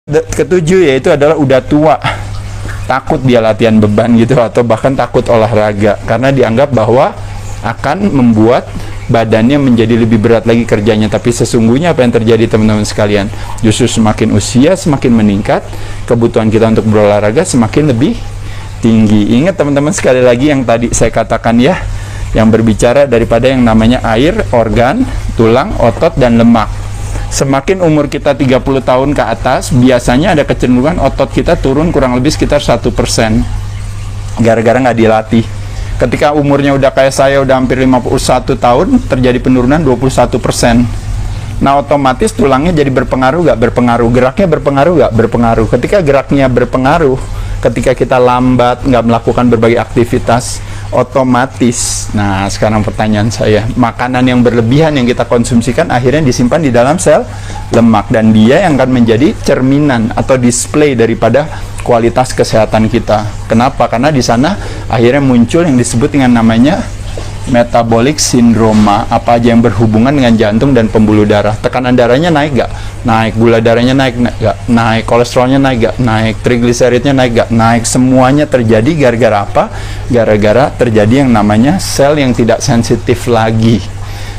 Ketujuh yaitu adalah udah tua, takut dia latihan beban gitu, atau bahkan takut olahraga karena dianggap bahwa akan membuat badannya menjadi lebih berat lagi kerjanya. Tapi sesungguhnya apa yang terjadi teman-teman sekalian, justru semakin usia semakin meningkat, kebutuhan kita untuk berolahraga semakin lebih tinggi. Ingat teman-teman, sekali lagi yang tadi saya katakan ya, yang berbicara daripada yang namanya air, organ, tulang, otot, dan lemak. Semakin umur kita 30 tahun ke atas, biasanya ada kecenderungan otot kita turun kurang lebih sekitar 1%, gara-gara nggak dilatih. Ketika umurnya udah kayak saya, udah hampir 51 tahun, terjadi penurunan 21%. Nah, otomatis tulangnya jadi berpengaruh nggak? Berpengaruh. Geraknya berpengaruh nggak? Berpengaruh. Ketika geraknya berpengaruh, ketika kita lambat, nggak melakukan berbagai aktivitas, otomatis, nah sekarang pertanyaan saya, makanan yang berlebihan yang kita konsumsikan akhirnya disimpan di dalam sel lemak, dan dia yang akan menjadi cerminan atau display daripada kualitas kesehatan kita. Kenapa? Karena di sana akhirnya muncul yang disebut dengan namanya metabolic syndrome. Apa aja yang berhubungan dengan jantung dan pembuluh darah. Tekanan darahnya naik gak? Naik. Gula darahnya naik gak? Naik. Kolesterolnya naik gak? Naik. Trigliseridnya naik gak? Naik. Semuanya terjadi gara-gara apa? Gara-gara terjadi yang namanya sel yang tidak sensitif lagi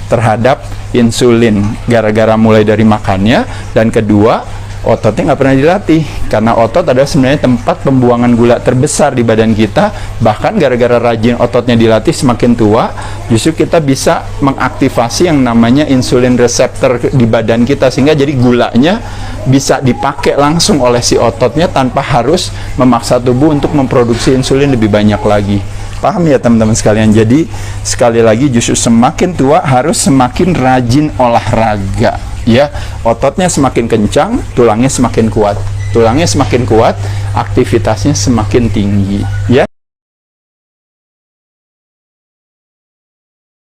terhadap insulin, gara-gara mulai dari makannya, dan kedua, ototnya nggak pernah dilatih, karena otot adalah sebenarnya tempat pembuangan gula terbesar di badan kita. Bahkan gara-gara rajin ototnya dilatih, semakin tua justru kita bisa mengaktifasi yang namanya insulin reseptor di badan kita, sehingga jadi gulanya bisa dipakai langsung oleh si ototnya tanpa harus memaksa tubuh untuk memproduksi insulin lebih banyak lagi. Paham ya teman-teman sekalian? Jadi sekali lagi, justru semakin tua harus semakin rajin olahraga ya. Ototnya semakin kencang, tulangnya semakin kuat. Tulangnya semakin kuat, aktivitasnya semakin tinggi ya.